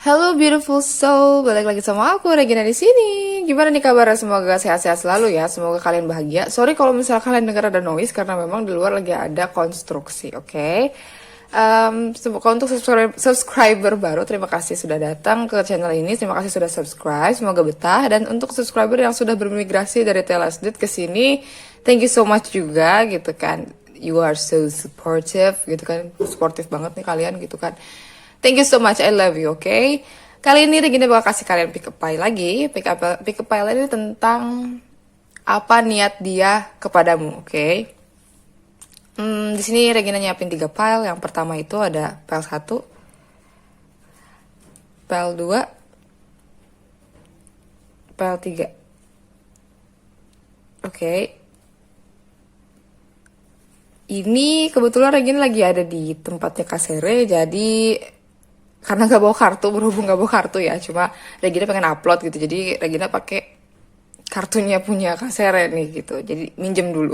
Hello beautiful soul, balik lagi sama aku Regina di sini. Gimana nih kabarnya? Semoga sehat-sehat selalu ya. Semoga kalian bahagia. Sorry kalau misalnya kalian dengar ada noise karena memang di luar lagi ada konstruksi, oke? Semoga untuk subscriber baru, terima kasih sudah datang ke channel ini. Terima kasih sudah subscribe, semoga betah. Dan untuk subscriber yang sudah bermigrasi dari Telasdit ke sini, thank you so much juga gitu kan. You are so supportive gitu kan, supportive banget nih kalian gitu kan. Thank you so much, I love you, oke? Kali ini Regina bakal kasih kalian pick up file lagi. Pick up file ini tentang apa niat dia kepadamu, oke? Di sini Regina nyiapin 3 file. Yang pertama itu ada file 1, file 2, file 3. Oke. Ini kebetulan Regina lagi ada di tempatnya Kasere, jadi karena gak bawa kartu, berhubung gak bawa kartu ya, cuma Regina pengen upload gitu, jadi Regina pakai kartunya punya Kasere nih gitu, jadi minjem dulu.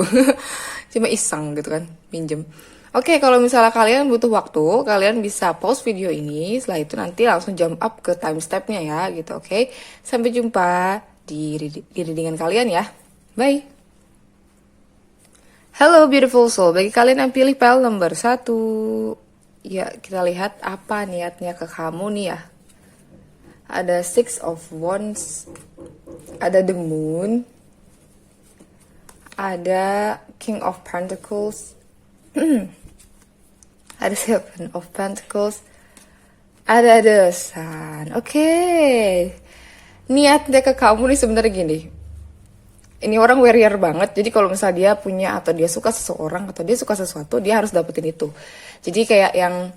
Cuma iseng gitu kan, minjem. Oke, kalau misalnya kalian butuh waktu, kalian bisa pause video ini, setelah itu nanti langsung jump up ke timestampnya ya gitu, oke? Sampai jumpa di readingan kalian ya, bye. Hello beautiful soul, bagi kalian yang pilih file nomor 1, ya kita lihat apa niatnya ke kamu nih ya. Ada Six of Wands, ada The Moon, ada King of Pentacles, ada Seven of Pentacles, ada The Sun. Oke. Niatnya ke kamu nih sebenarnya gini. Ini orang warrior banget, jadi kalau misalnya dia punya atau dia suka seseorang atau dia suka sesuatu, dia harus dapetin itu. Jadi kayak yang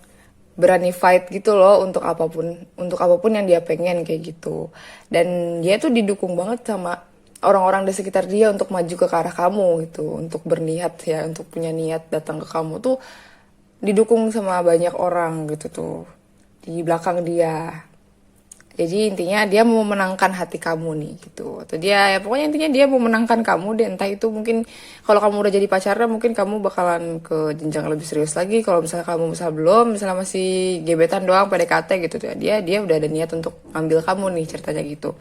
berani fight gitu loh untuk apapun yang dia pengen kayak gitu. Dan dia tuh didukung banget sama orang-orang di sekitar dia untuk maju ke arah kamu gitu, untuk berniat ya, untuk punya niat datang ke kamu tuh didukung sama banyak orang gitu tuh di belakang dia. Jadi intinya dia mau memenangkan hati kamu nih gitu. Atau dia ya pokoknya intinya dia mau menangkan kamu deh. Entah itu mungkin kalau kamu udah jadi pacarnya mungkin kamu bakalan ke jenjang lebih serius lagi. Kalau misalnya kamu belum, misalnya masih gebetan doang PDKT gitu tuh. Dia udah ada niat untuk ambil kamu nih ceritanya gitu.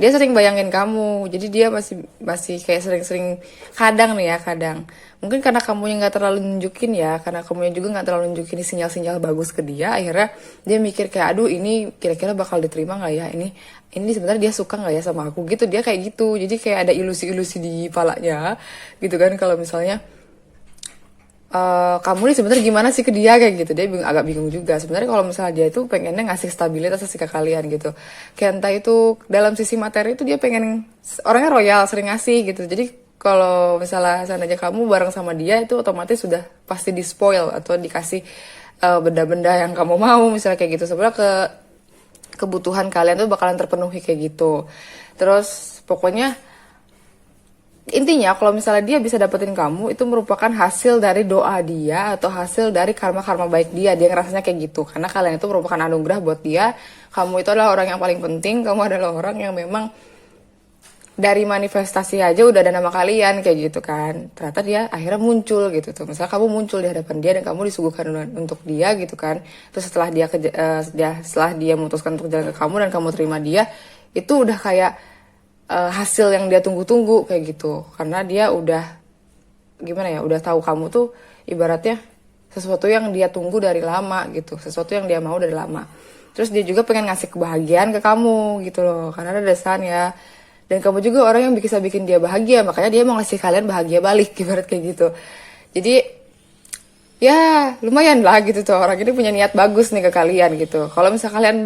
Dia sering bayangin kamu, jadi dia masih kayak sering-sering kadang nih ya kadang. Mungkin karena kamu yang nggak terlalu nunjukin ya, karena kamu juga nggak terlalu nunjukin sinyal-sinyal bagus ke dia, akhirnya dia mikir kayak aduh ini kira-kira bakal diterima nggak ya ini sebenarnya dia suka nggak ya sama aku gitu, dia kayak gitu. Jadi kayak ada ilusi-ilusi di palanya gitu kan kalau misalnya kamu nih sebenarnya gimana sih ke dia kayak gitu. Dia agak bingung juga sebenarnya kalau misalnya dia itu pengennya ngasih stabilitas sih ke kalian gitu, kayak entah itu dalam sisi materi itu dia pengen orangnya royal, sering ngasih gitu. Jadi kalau misalnya seandainya kamu bareng sama dia itu otomatis sudah pasti di spoil atau dikasih benda-benda yang kamu mau misalnya kayak gitu. Sebenarnya kebutuhan kalian tuh bakalan terpenuhi kayak gitu. Terus pokoknya intinya kalau misalnya dia bisa dapetin kamu itu merupakan hasil dari doa dia atau hasil dari karma-karma baik dia ngerasanya kayak gitu, karena kalian itu merupakan anugerah buat dia. Kamu itu adalah orang yang paling penting, kamu adalah orang yang memang dari manifestasi aja udah ada nama kalian kayak gitu kan. Ternyata dia akhirnya muncul gitu tuh, misalnya kamu muncul di hadapan dia dan kamu disuguhkan untuk dia gitu kan. Terus setelah setelah dia memutuskan untuk jalan ke kamu dan kamu terima dia, itu udah kayak hasil yang dia tunggu-tunggu kayak gitu, karena dia udah gimana ya, udah tahu kamu tuh ibaratnya sesuatu yang dia tunggu dari lama gitu, sesuatu yang dia mau dari lama. Terus dia juga pengen ngasih kebahagiaan ke kamu gitu loh, karena ada dasar ya. Dan kamu juga orang yang bisa bikin dia bahagia, makanya dia mau ngasih kalian bahagia balik ibarat kayak gitu. Jadi ya lumayan lah gitu tuh, orang ini punya niat bagus nih ke kalian gitu. Kalau misalnya kalian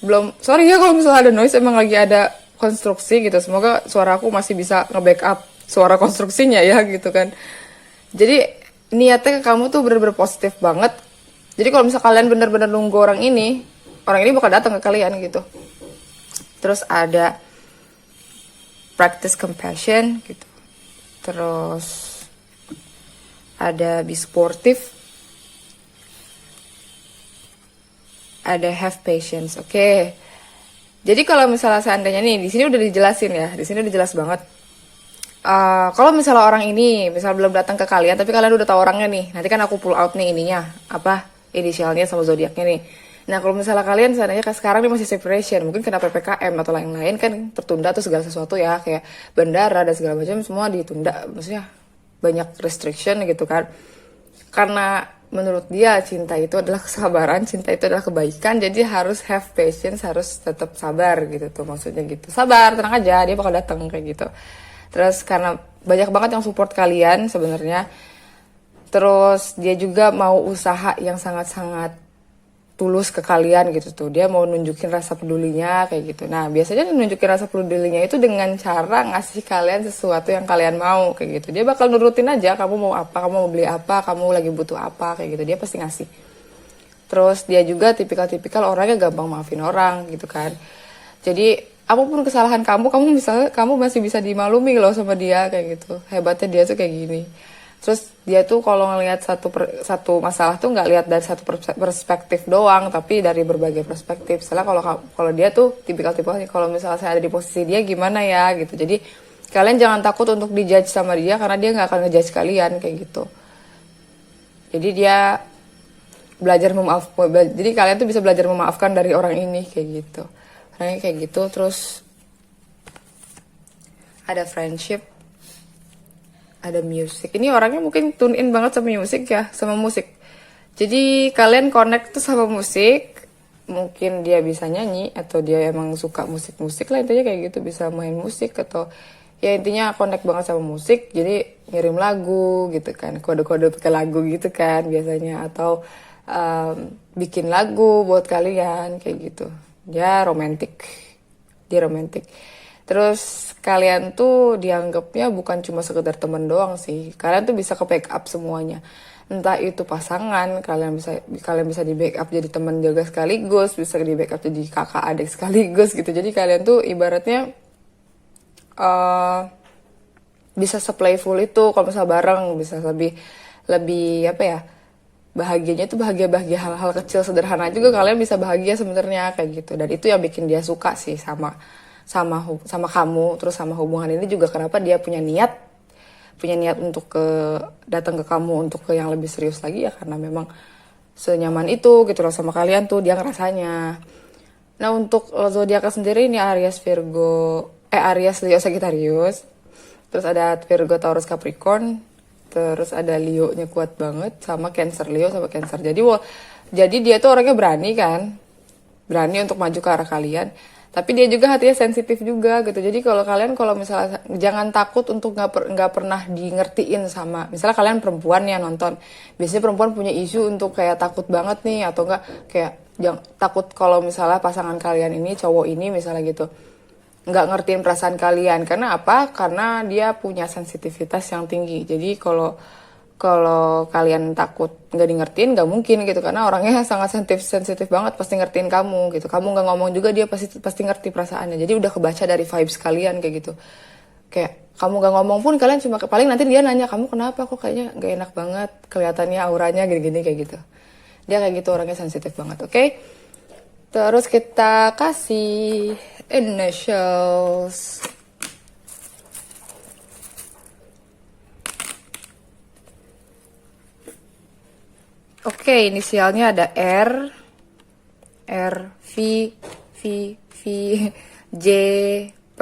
belum sorry ya kalau misalnya ada noise, emang lagi ada konstruksi gitu. Semoga suara aku masih bisa nge-backup suara konstruksinya ya gitu kan. Jadi niatnya ke kamu tuh bener-bener positif banget. Jadi kalau misalnya kalian bener-bener nunggu orang ini bakal datang ke kalian gitu. Terus ada practice compassion gitu. Terus ada be sportive, ada have patience. Oke. Jadi kalau misalnya seandainya nih di sini udah dijelasin ya, di sini udah jelas banget. Kalau misalnya orang ini misal belum datang ke kalian tapi kalian udah tahu orangnya nih, nanti kan aku pull out nih ininya apa inisialnya sama zodiaknya nih. Nah kalau misalnya kalian seandainya sekarang ini masih separation, mungkin kena PPKM atau lain-lain kan tertunda atau segala sesuatu ya, kayak bandara dan segala macam semua ditunda, maksudnya banyak restriction gitu kan. Karena menurut dia cinta itu adalah kesabaran, cinta itu adalah kebaikan, jadi harus have patience, harus tetap sabar gitu tuh maksudnya gitu. Sabar, tenang aja, dia bakal datang kayak gitu. Terus karena banyak banget yang support kalian sebenarnya. Terus dia juga mau usaha yang sangat-sangat tulus ke kalian gitu tuh. Dia mau nunjukin rasa pedulinya kayak gitu. Nah, biasanya nunjukin rasa pedulinya itu dengan cara ngasih kalian sesuatu yang kalian mau kayak gitu. Dia bakal nurutin aja, kamu mau apa, kamu mau beli apa, kamu lagi butuh apa kayak gitu. Dia pasti ngasih. Terus dia juga tipikal-tipikal orangnya gampang maafin orang gitu kan. Jadi apapun kesalahan kamu masih bisa dimaklumi loh sama dia kayak gitu. Hebatnya dia tuh kayak gini. Terus dia tuh kalau ngelihat satu masalah tuh nggak lihat dari satu perspektif doang, tapi dari berbagai perspektif. Misalnya kalau dia tuh tipikal-tipikal kalau misalnya saya ada di posisi dia gimana ya gitu. Jadi kalian jangan takut untuk dijudge sama dia karena dia nggak akan ngejudge kalian kayak gitu. Jadi dia jadi kalian tuh bisa belajar memaafkan dari orang ini kayak gitu. Orangnya kayak gitu. Terus ada friendship, ada music. Ini orangnya mungkin tune in banget sama musik ya, sama musik. Jadi kalian connect tuh sama musik. Mungkin dia bisa nyanyi atau dia emang suka musik-musik lah, intinya kayak gitu, bisa main musik atau ya intinya connect banget sama musik. Jadi ngirim lagu gitu kan, kode-kode pakai lagu gitu kan biasanya, atau bikin lagu buat kalian kayak gitu. Dia romantic. Terus kalian tuh dianggapnya bukan cuma sekedar temen doang sih. Kalian tuh bisa ke backup semuanya. Entah itu pasangan, kalian bisa di backup jadi teman juga sekaligus, bisa di backup jadi kakak adik sekaligus gitu. Jadi kalian tuh ibaratnya eh bisa se-playful itu kalau misalnya bareng, bisa lebih lebih apa ya? Bahagianya tuh bahagia hal-hal kecil sederhana juga kalian bisa bahagia sebenarnya kayak gitu. Dan itu yang bikin dia suka sih sama kamu, terus sama hubungan ini juga kenapa dia punya niat untuk datang ke kamu untuk ke yang lebih serius lagi ya, karena memang senyaman itu gitu loh sama kalian tuh dia ngerasanya. Nah untuk zodiaknya sendiri ini Aries, Leo, Sagittarius. Terus ada Virgo, Taurus, Capricorn. Terus ada Leo-nya kuat banget sama Cancer, Leo sama Cancer. Jadi dia tuh orangnya berani kan. Berani untuk maju ke arah kalian. Tapi dia juga hatinya sensitif juga gitu. Jadi kalau misalnya jangan takut untuk nggak pernah di ngertiin sama. Misalnya kalian perempuan ya nonton. Biasanya perempuan punya isu untuk kayak takut banget nih atau enggak kayak takut kalau misalnya pasangan kalian ini cowok ini misalnya gitu nggak ngertiin perasaan kalian. Karena apa? Karena dia punya sensitivitas yang tinggi. Jadi kalau kalian takut nggak di ngertiin, nggak mungkin gitu, karena orangnya sangat sensitif banget, pasti ngertiin kamu gitu. Kamu nggak ngomong juga dia pasti ngerti perasaannya. Jadi udah kebaca dari vibes kalian kayak gitu. Kayak kamu nggak ngomong pun kalian cuma paling nanti dia nanya kamu kenapa kok kayaknya nggak enak banget kelihatannya auranya gini-gini kayak gitu. Dia kayak gitu orangnya sensitif banget. Oke? Terus kita kasih initials. Oke, inisialnya ada V, V, J, P,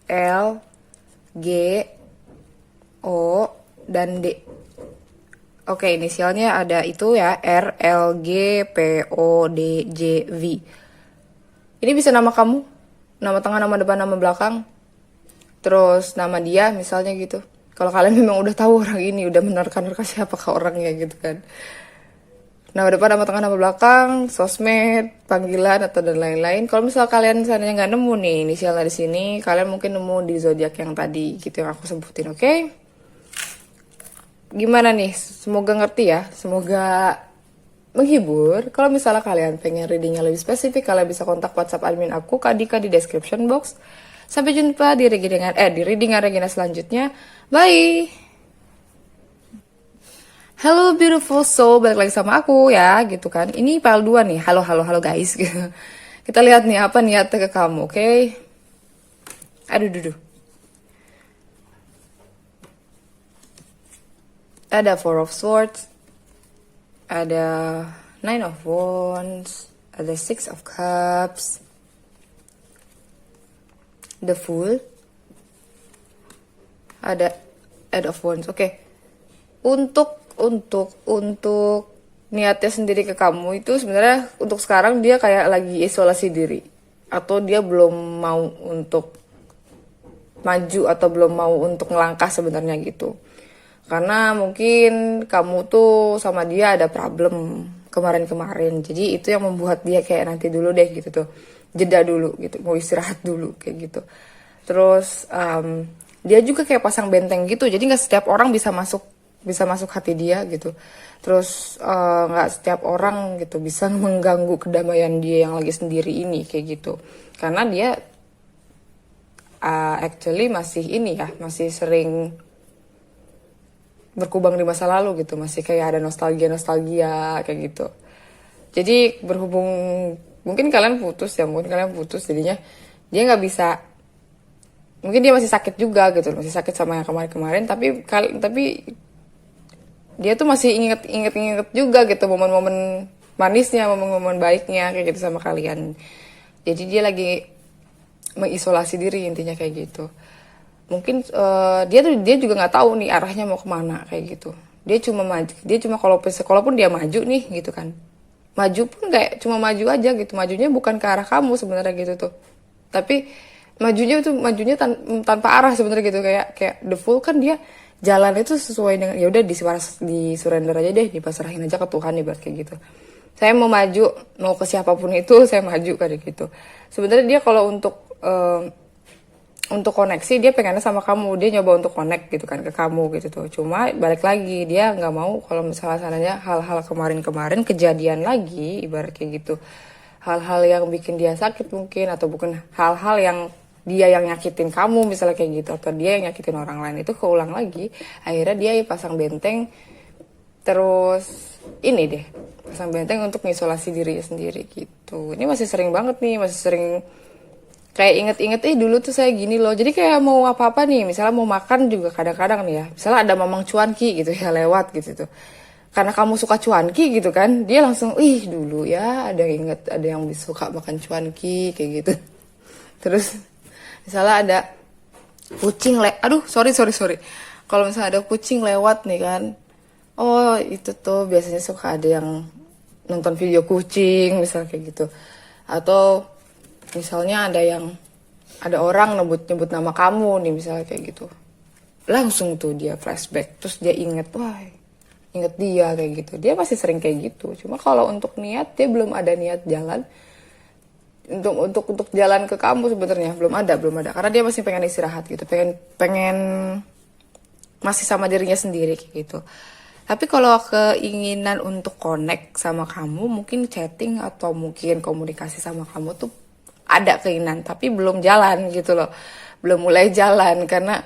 L, G, O, dan D. Oke, inisialnya ada itu ya, R, L, G, P, O, D, J, V. Ini bisa nama kamu, nama tengah, nama depan, nama belakang, terus nama dia misalnya gitu. Kalau kalian memang udah tahu orang ini, udah menerka-nerka siapakah orangnya gitu kan. Nama depan, nama tengah, nama belakang, sosmed, panggilan atau dan lain-lain. Kalau misal kalian misalnya nggak nemu nih inisialnya di sini, kalian mungkin nemu di zodiak yang tadi gitu yang aku sebutin, oke? Gimana nih? Semoga ngerti ya, semoga menghibur. Kalau misalnya kalian pengen readingnya lebih spesifik, kalian bisa kontak WhatsApp admin aku Kak Dika di description box. Sampai jumpa di readingan Regina selanjutnya. Bye. Hello beautiful soul, balik lagi sama aku ya gitu kan. Ini file 2 nih. Halo guys gitu. Kita lihat nih apa niatnya ke kamu, oke? Aduh. Ada Four of Swords. Ada Nine of Wands, ada Six of Cups, the Fool, ada Eight of Wands. Oke. Untuk niatnya sendiri ke kamu itu sebenarnya untuk sekarang dia kayak lagi isolasi diri, atau dia belum mau untuk maju atau belum mau untuk ngelangkah sebenarnya gitu. Karena mungkin kamu tuh sama dia ada problem kemarin-kemarin. Jadi itu yang membuat dia kayak nanti dulu deh gitu tuh. Jeda dulu gitu, mau istirahat dulu kayak gitu. Terus dia juga kayak pasang benteng gitu. Jadi nggak setiap orang bisa masuk hati dia gitu. Terus nggak setiap orang gitu bisa mengganggu kedamaian dia yang lagi sendiri ini kayak gitu. Karena dia actually masih ini ya, masih sering berkubang di masa lalu gitu, masih kayak ada nostalgia kayak gitu. Jadi berhubung mungkin kalian putus, jadinya dia nggak bisa, mungkin dia masih sakit juga gitu, masih sakit sama yang kemarin-kemarin, tapi dia tuh masih inget juga gitu momen-momen manisnya, momen-momen baiknya kayak gitu sama kalian. Jadi dia lagi mengisolasi diri intinya kayak gitu. Mungkin dia juga nggak tahu nih arahnya mau kemana kayak gitu. Dia cuma kalaupun dia maju nih gitu kan, maju pun kayak cuma maju aja gitu, majunya bukan ke arah kamu sebenarnya gitu tuh, tapi majunya tanpa arah sebenarnya gitu. Kayak the Fool kan dia jalan itu sesuai dengan ya udah di surrender aja deh, dipasrahin aja ke Tuhan ibarat kayak gitu. Saya mau maju, mau ke siapapun itu saya maju kayak gitu. Sebenarnya dia kalau untuk koneksi dia pengennya sama kamu, dia nyoba untuk connect gitu kan ke kamu gitu tuh. Cuma balik lagi dia nggak mau kalau misalnya sananya hal-hal kemarin kejadian lagi ibarat kayak gitu, hal-hal yang bikin dia sakit mungkin, atau bukan hal-hal yang dia yang nyakitin kamu misalnya kayak gitu, atau dia yang nyakitin orang lain itu keulang lagi. Akhirnya dia pasang benteng, terus ini deh pasang benteng untuk mengisolasi dirinya sendiri gitu. Ini masih sering banget nih, masih sering kayak inget-inget dulu tuh saya gini loh. Jadi kayak mau apa-apa nih, misalnya mau makan juga kadang-kadang nih ya, misalnya ada mamang cuanki gitu ya lewat gitu tuh, karena kamu suka cuanki gitu kan, dia langsung dulu ya ada yang inget ada yang suka makan cuanki kayak gitu. Terus misalnya ada kucing aduh sorry, kalau misalnya ada kucing lewat nih kan, oh itu tuh biasanya suka ada yang nonton video kucing misalnya kayak gitu. Atau misalnya ada orang nyebut nama kamu nih misalnya kayak gitu, langsung tuh dia flashback, terus dia inget dia kayak gitu. Dia pasti sering kayak gitu. Cuma kalau untuk niat, dia belum ada niat jalan untuk jalan ke kamu sebenarnya, belum ada karena dia masih pengen istirahat gitu, pengen masih sama dirinya sendiri kayak gitu. Tapi kalau keinginan untuk connect sama kamu, mungkin chatting atau mungkin komunikasi sama kamu tuh ada keinginan, tapi belum jalan gitu loh, belum mulai jalan karena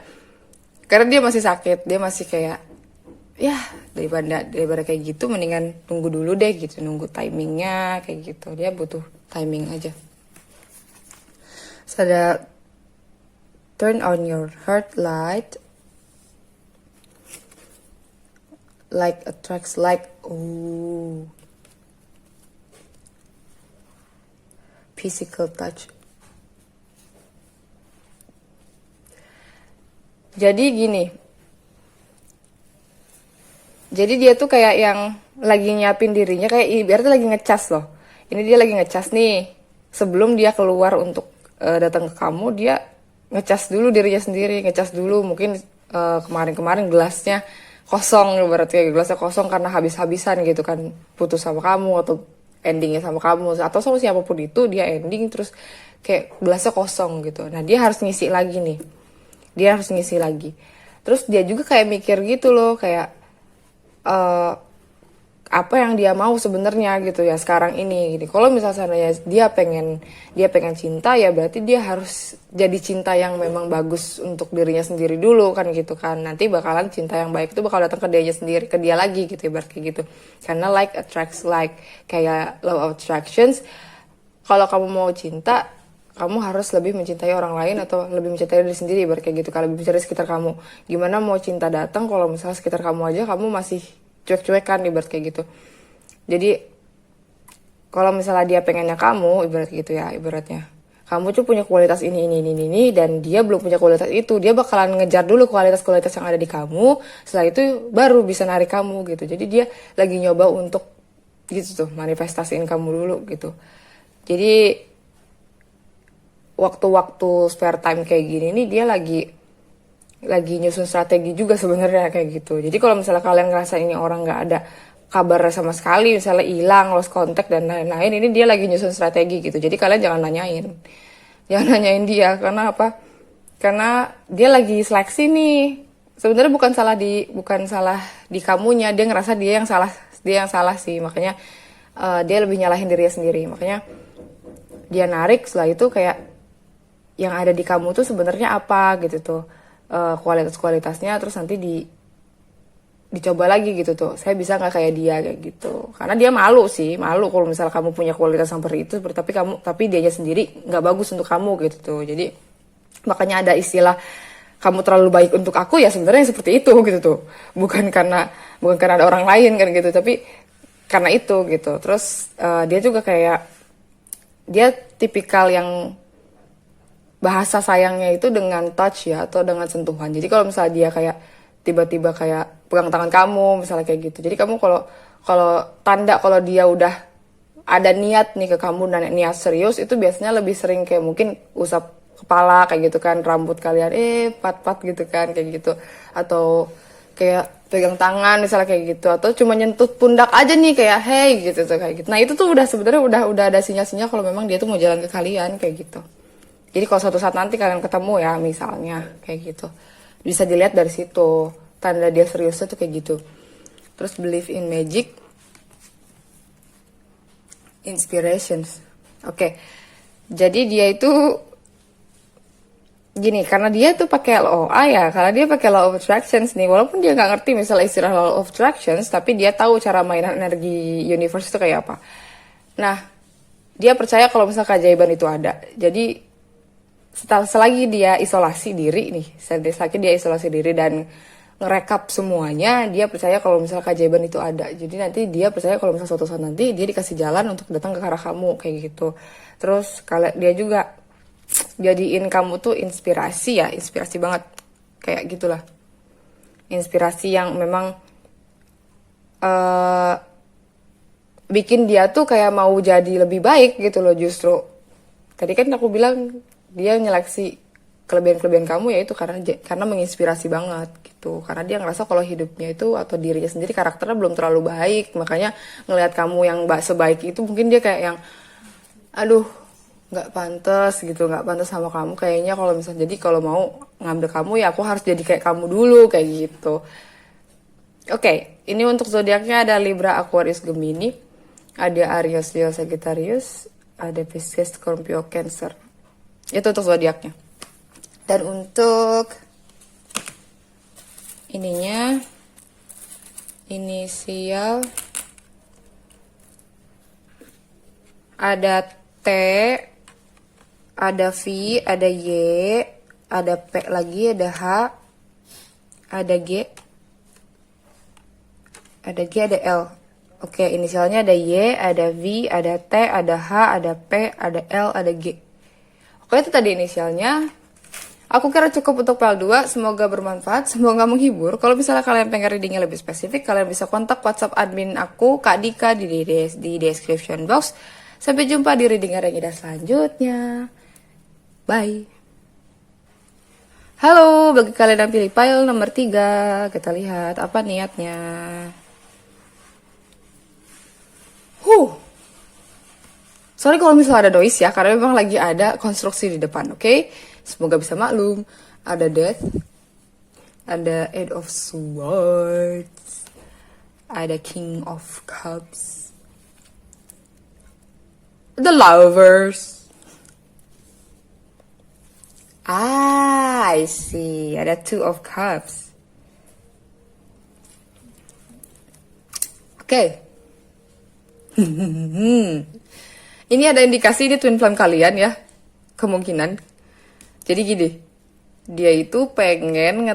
dia masih sakit, dia masih kayak ya daripada kayak gitu mendingan tunggu dulu deh gitu, nunggu timingnya kayak gitu. Dia butuh timing aja. So ada turn on your heart light, like attracts like, physical touch. Jadi gini, jadi dia tuh kayak yang lagi nyiapin dirinya, kayak ibaratnya lagi ngecas loh. Ini dia lagi ngecas nih, sebelum dia keluar untuk datang ke kamu, dia ngecas dulu dirinya sendiri, ngecas dulu mungkin kemarin gelasnya kosong, berarti gelasnya kosong karena habis-habisan gitu kan, putus sama kamu atau endingnya sama kamu, atau sama siapapun itu dia ending terus kayak gelasnya kosong gitu. Nah dia harus ngisi lagi nih, terus dia juga kayak mikir gitu loh, kayak apa yang dia mau sebenarnya gitu ya sekarang ini gitu. Kalau misalnya dia pengen cinta, ya berarti dia harus jadi cinta yang memang bagus untuk dirinya sendiri dulu kan gitu kan. Nanti bakalan cinta yang baik itu bakal datang ke dia sendiri, ke dia lagi gitu, ibarat kayak gitu. Karena like attracts like, kayak law of attractions. Kalau kamu mau cinta, kamu harus lebih mencintai orang lain atau lebih mencintai diri sendiri, ibarat kayak gitu. Kalau lebih mencintai sekitar kamu, gimana mau cinta datang kalau misalnya sekitar kamu aja kamu masih cuek-cuekan, ibarat kayak gitu. Jadi kalau misalnya dia pengennya kamu, ibarat gitu ya, ibaratnya. Kamu tuh punya kualitas ini, dan dia belum punya kualitas itu. Dia bakalan ngejar dulu kualitas-kualitas yang ada di kamu, setelah itu baru bisa narik kamu gitu. Jadi dia lagi nyoba untuk gitu tuh, manifestasiin kamu dulu gitu. Jadi waktu-waktu spare time kayak gini nih dia lagi nyusun strategi juga sebenarnya kayak gitu. Jadi kalau misalnya kalian ngerasa ini orang nggak ada kabar sama sekali, misalnya hilang, lost contact dan lain-lain, ini dia lagi nyusun strategi gitu. Jadi kalian jangan nanyain dia karena apa? Karena dia lagi seleksi nih. Sebenarnya bukan salah di kamunya, dia ngerasa dia yang salah sih. Makanya dia lebih nyalahin dirinya sendiri. Makanya dia narik, setelah itu kayak yang ada di kamu tuh sebenarnya apa gitu tuh. Kualitas-kualitasnya, terus nanti dicoba lagi gitu tuh, saya bisa nggak kayak dia kayak gitu. Karena dia malu kalau misalnya kamu punya kualitas seperti itu, tapi dianya sendiri nggak bagus untuk kamu gitu tuh. Jadi makanya ada istilah kamu terlalu baik untuk aku, ya sebenarnya seperti itu gitu tuh. Bukan karena ada orang lain kan gitu, tapi karena itu gitu. Terus dia juga kayak dia tipikal yang bahasa sayangnya itu dengan touch ya, atau dengan sentuhan. Jadi kalau misalnya dia kayak tiba-tiba kayak pegang tangan kamu misalnya kayak gitu, jadi kamu kalau tanda kalau dia udah ada niat nih ke kamu dan niat serius, itu biasanya lebih sering kayak mungkin usap kepala kayak gitu kan, rambut kalian pat-pat gitu kan kayak gitu, atau kayak pegang tangan misalnya kayak gitu, atau cuma nyentuh pundak aja nih kayak hey gitu tuh kayak gitu. Nah itu tuh udah sebenarnya udah ada sinyal-sinyal kalau memang dia tuh mau jalan ke kalian kayak gitu. Jadi kalau suatu saat nanti kalian ketemu ya misalnya kayak gitu, bisa dilihat dari situ tanda dia seriusnya tuh kayak gitu. Terus believe in magic, inspirations. Oke. Jadi dia itu gini, karena dia tuh pakai LOA ya, karena dia pakai law of attractions nih, walaupun dia nggak ngerti misalnya istilah law of attractions, tapi dia tahu cara mainan energi universe itu kayak apa. Nah, dia percaya kalau misalnya keajaiban itu ada. Jadi selagi dia isolasi diri nih, selagi dia isolasi diri dan ngerekap semuanya, dia percaya kalau misalnya keajaiban itu ada. Jadi nanti dia percaya kalau misalnya suatu saat nanti dia dikasih jalan untuk datang ke arah kamu kayak gitu. Terus kalau dia juga jadiin kamu tuh inspirasi ya, inspirasi banget kayak gitulah, inspirasi yang memang bikin dia tuh kayak mau jadi lebih baik gitu loh. Justru tadi kan aku bilang dia nyeleksi kelebihan-kelebihan kamu, yaitu karena menginspirasi banget gitu, karena dia ngerasa kalau hidupnya itu atau dirinya sendiri karakternya belum terlalu baik, makanya ngelihat kamu yang sebaik itu mungkin dia kayak yang aduh nggak pantas gitu, nggak pantas sama kamu kayaknya, kalau misalnya jadi kalau mau ngambil kamu ya aku harus jadi kayak kamu dulu kayak gitu. Oke, ini untuk zodiaknya ada Libra, Aquarius, Gemini, ada Aries, Leo, Sagittarius, ada Pisces, Scorpio, Cancer. Itu untuk zodiaknya. Dan untuk ininya inisial ada T, ada V, ada Y, ada P lagi, ada H, ada G, ada L. Oke, inisialnya ada Y, ada V, ada T, ada H, ada P, ada L, ada G. Oke, itu tadi inisialnya. Aku kira cukup untuk PL2, semoga bermanfaat, semoga menghibur. Kalau misalnya kalian pengen readingnya lebih spesifik, kalian bisa kontak WhatsApp admin aku, Kak Dika, di description box. Sampai jumpa di reading Arengida selanjutnya. Bye. Halo, bagi kalian yang pilih pile nomor 3, kita lihat apa niatnya. Sorry kalau misalnya ada noise ya, karena memang lagi ada konstruksi di depan, oke? Semoga bisa maklum. Ada Death, ada Eight of Swords, ada King of Cups, The Lovers. I see. Ada Two of Cups. Oke. Ini ada indikasi di twin flame kalian ya, kemungkinan. Jadi gini, dia itu pengen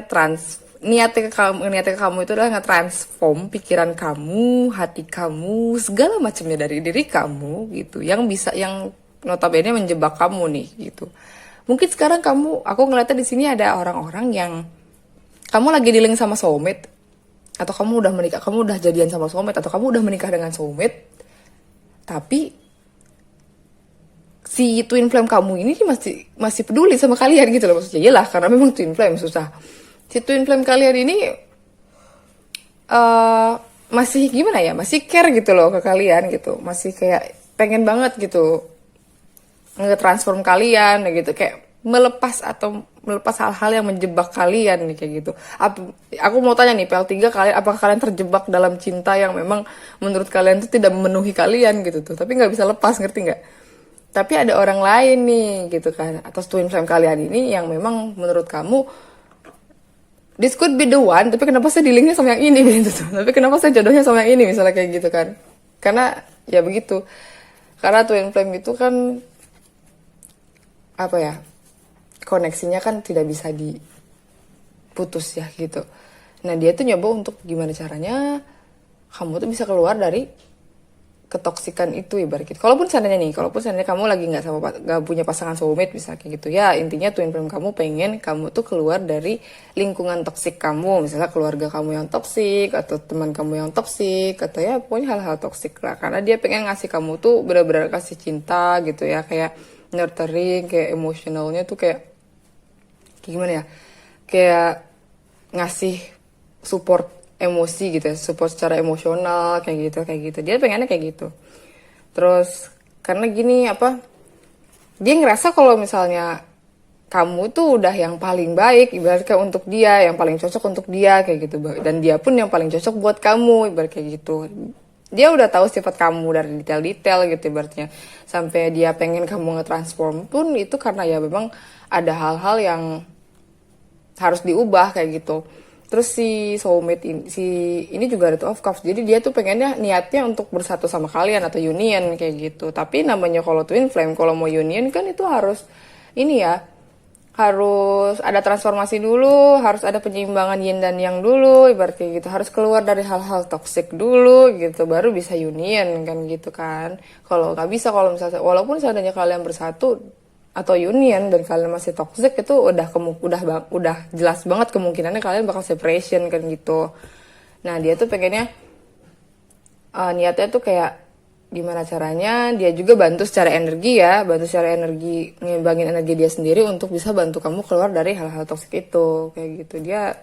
niatnya ke kamu itu adalah nge-transform pikiran kamu, hati kamu, segala macamnya dari diri kamu gitu. Yang notabene menjebak kamu nih gitu. Mungkin sekarang aku ngeliatnya di sini ada orang-orang yang kamu lagi dealing sama soulmate, atau kamu udah menikah, kamu udah jadian sama soulmate, atau kamu udah menikah dengan soulmate, tapi si twin flame kamu ini masih peduli sama kalian gitu loh. Maksudnya iyalah, karena memang twin flame susah. Si twin flame kalian ini eh masih gimana ya, masih care gitu loh ke kalian gitu, masih kayak pengen banget gitu nge-transform kalian gitu, kayak melepas hal-hal yang menjebak kalian nih kayak gitu. Aku mau tanya nih PL3 kalian, apakah kalian terjebak dalam cinta yang memang menurut kalian tuh tidak memenuhi kalian gitu tuh, tapi nggak bisa lepas, ngerti nggak? Tapi ada orang lain nih gitu kan, atau twin flame kalian ini yang memang menurut kamu this could be the one, tapi kenapa saya dealingnya sama yang ini gitu tuh, tapi kenapa saya jodohnya sama yang ini misalnya kayak gitu kan. Karena ya begitu, karena twin flame itu kan apa ya, koneksinya kan tidak bisa diputus ya gitu. Nah dia tuh nyoba untuk gimana caranya kamu tuh bisa keluar dari ketoksikan itu, ibarat gitu. Kalaupun seandainya kamu lagi nggak punya pasangan soulmate bisa kayak gitu ya, intinya twin flame kamu pengen kamu tuh keluar dari lingkungan toksik kamu, misalnya keluarga kamu yang toksik, atau teman kamu yang toksik, atau ya pokoknya hal-hal toksik lah. Karena dia pengen ngasih kamu tuh benar-benar kasih cinta gitu ya, kayak nurturing, kayak emosionalnya tuh kayak gimana ya, kayak ngasih support emosi gitu ya, support secara emosional kayak gitu. Dia pengennya kayak gitu. Terus karena gini apa, dia ngerasa kalau misalnya kamu tuh udah yang paling baik ibaratnya untuk dia, yang paling cocok untuk dia kayak gitu, dan dia pun yang paling cocok buat kamu ibarat kayak gitu. Dia udah tahu sifat kamu dari detail-detail gitu ibaratnya, sampai dia pengen kamu nge-transform pun itu karena ya memang ada hal-hal yang harus diubah kayak gitu. Terus si soulmate ini juga ada Two of Cups, jadi dia tuh pengennya niatnya untuk bersatu sama kalian atau union kayak gitu. Tapi namanya kalau twin flame, kalau mau union kan itu harus ini ya, harus ada transformasi dulu, harus ada penyeimbangan yin dan yang dulu, ibarat kayak gitu. Harus keluar dari hal-hal toxic dulu gitu, baru bisa union kan gitu kan. Kalau nggak bisa, kalau misalnya walaupun seandainya kalian bersatu atau union dan kalian masih toxic, itu udah jelas banget kemungkinannya kalian bakal separation kan gitu. Nah dia tuh pengennya niatnya tuh kayak gimana caranya dia juga bantu secara energi ngimbangin energi dia sendiri untuk bisa bantu kamu keluar dari hal-hal toksik itu kayak gitu. Dia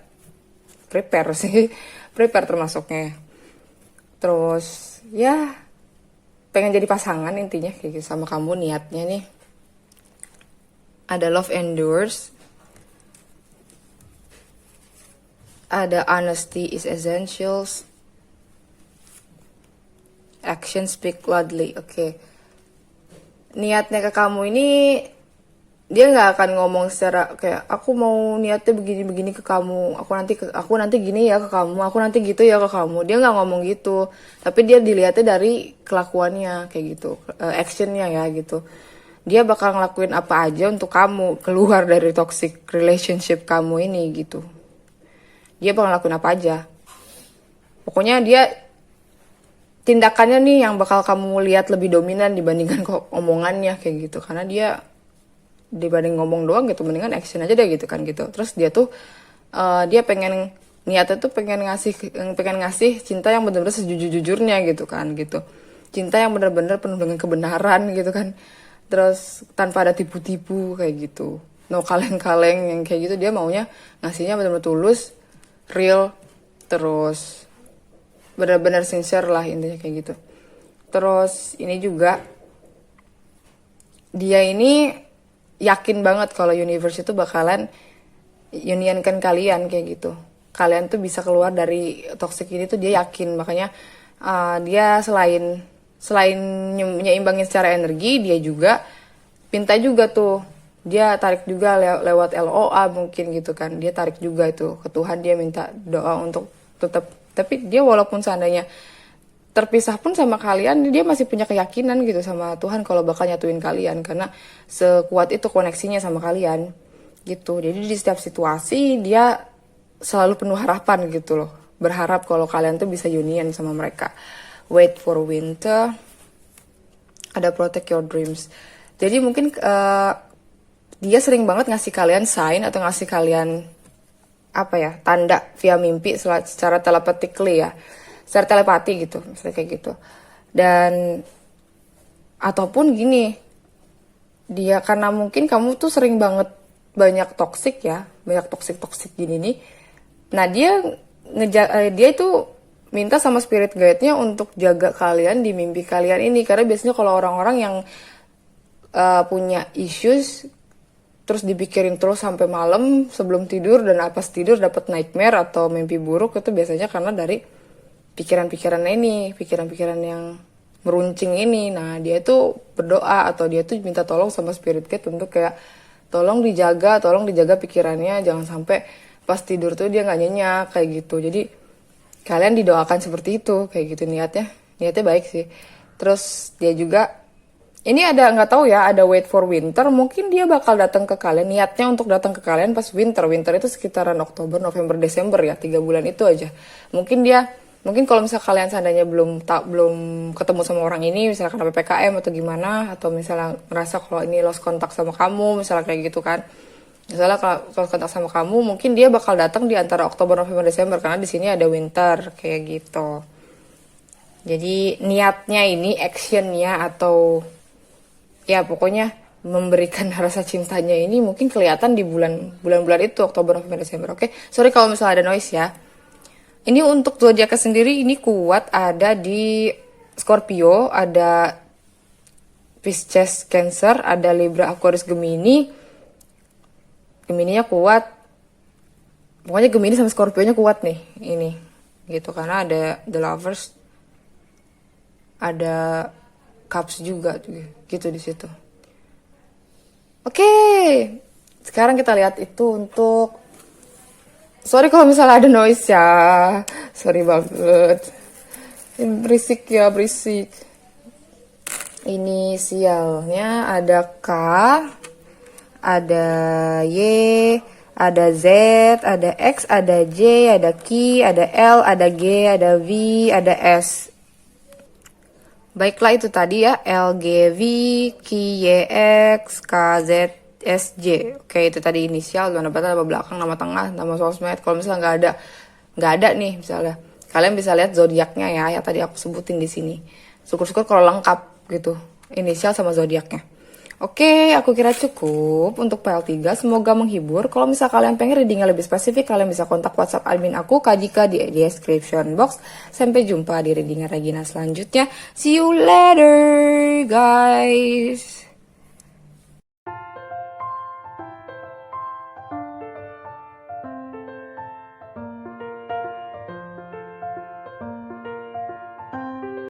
prepare termasuknya. Terus ya pengen jadi pasangan intinya kayak gitu sama kamu niatnya nih. Ada love endures, ada honesty is essentials, action speak loudly. Oke. Niatnya ke kamu ini, dia nggak akan ngomong secara kayak aku mau niatnya begini-begini ke kamu, aku nanti gini ya ke kamu, aku nanti gitu ya ke kamu. Dia nggak ngomong gitu, tapi dia dilihatnya dari kelakuannya kayak gitu, actionnya ya gitu. Dia bakal ngelakuin apa aja untuk kamu keluar dari toxic relationship kamu ini gitu. Dia bakal ngelakuin apa aja. Pokoknya dia tindakannya nih yang bakal kamu lihat lebih dominan dibandingkan omongannya kayak gitu. Karena dia dibanding ngomong doang gitu, mendingan action aja deh gitu kan gitu. Terus dia tuh dia niatnya tuh pengen ngasih cinta yang benar-benar sejujur-jujurnya gitu kan gitu. Cinta yang benar-benar penuh dengan kebenaran gitu kan. Terus tanpa ada tipu-tipu kayak gitu, no kaleng-kaleng yang kayak gitu. Dia maunya ngasihnya benar-benar tulus, real, terus benar-benar sincere lah intinya kayak gitu. Terus ini juga dia ini yakin banget kalau universe itu bakalan unionkan kalian kayak gitu. Kalian tuh bisa keluar dari toxic ini tuh dia yakin. Makanya dia selain menyeimbangin secara energi, dia juga minta juga tuh, dia tarik juga lewat LOA mungkin gitu kan. Dia tarik juga itu ke Tuhan, dia minta doa untuk tetap. Tapi dia walaupun seandainya terpisah pun sama kalian, dia masih punya keyakinan gitu sama Tuhan kalau bakal nyatuin kalian, karena sekuat itu koneksinya sama kalian gitu. Jadi di setiap situasi dia selalu penuh harapan gitu loh. Berharap kalau kalian tuh bisa union sama mereka. Wait for winter. Ada protect your dreams. Jadi mungkin dia sering banget ngasih kalian sign atau ngasih kalian apa ya, tanda via mimpi secara telepathically ya. Secara telepati gitu, misalnya kayak gitu. Dan ataupun gini, dia karena mungkin kamu tuh sering banget banyak toxic ya, banyak toxic gini nih. Nah, dia itu minta sama spirit guide-nya untuk jaga kalian di mimpi kalian ini, karena biasanya kalau orang-orang yang punya issues terus dipikirin terus sampai malam sebelum tidur, dan pas tidur dapat nightmare atau mimpi buruk, itu biasanya karena dari pikiran-pikiran ini, pikiran-pikiran yang meruncing ini. Nah, dia itu berdoa atau dia tuh minta tolong sama spirit guide untuk kayak tolong dijaga pikirannya, jangan sampai pas tidur tuh dia nggak nyenyak kayak gitu. Jadi kalian didoakan seperti itu, kayak gitu niatnya baik sih. Terus dia juga ini ada, nggak tahu ya, ada wait for winter, mungkin dia bakal datang ke kalian, niatnya untuk datang ke kalian pas winter itu sekitaran Oktober, November, Desember ya, 3 bulan itu aja. Mungkin kalau misal kalian seandainya belum ketemu sama orang ini, misalnya karena PPKM atau gimana, atau misalnya ngerasa kalau ini lost kontak sama kamu, misalnya kayak gitu kan. Misalnya kalau lost kontak sama kamu, mungkin dia bakal datang di antara Oktober, November, Desember, karena di sini ada winter kayak gitu. Jadi niatnya ini, actionnya atau ya pokoknya memberikan rasa cintanya ini mungkin kelihatan di bulan-bulan itu, Oktober, November, Desember. Oke, sorry kalau misalnya ada noise ya. Ini untuk zodiaknya sendiri ini kuat, ada di Scorpio, ada Pisces, Cancer, ada Libra, Aquarius, Gemini. Gemininya kuat. Pokoknya Gemini sama Scorpio-nya kuat nih ini. Gitu, karena ada The Lovers, ada Cups juga gitu di situ. Oke. Sekarang kita lihat itu untuk, sorry kalau misalnya ada noise ya. Sorry banget. Berisik ya, berisik. Inisialnya ada K, ada Y, ada Z, ada X, ada J, ada Q, ada L, ada G, ada V, ada S. Baiklah, itu tadi ya, L, G, V, Q, Y, X, K, Z, S, J. Oke, itu tadi inisial, nama depan, nama belakang, nama tengah, nama sosmed. Kalau misalnya nggak ada nih misalnya, kalian bisa lihat zodiaknya ya, yang tadi aku sebutin di sini. Syukur-syukur kalau lengkap gitu, inisial sama zodiaknya. Oke, aku kira cukup untuk PL3. Semoga menghibur. Kalau misal kalian pengen readingnya lebih spesifik, kalian bisa kontak WhatsApp admin aku, Kak Jika, di description box. Sampai jumpa di readingan Regina selanjutnya. See you later, guys.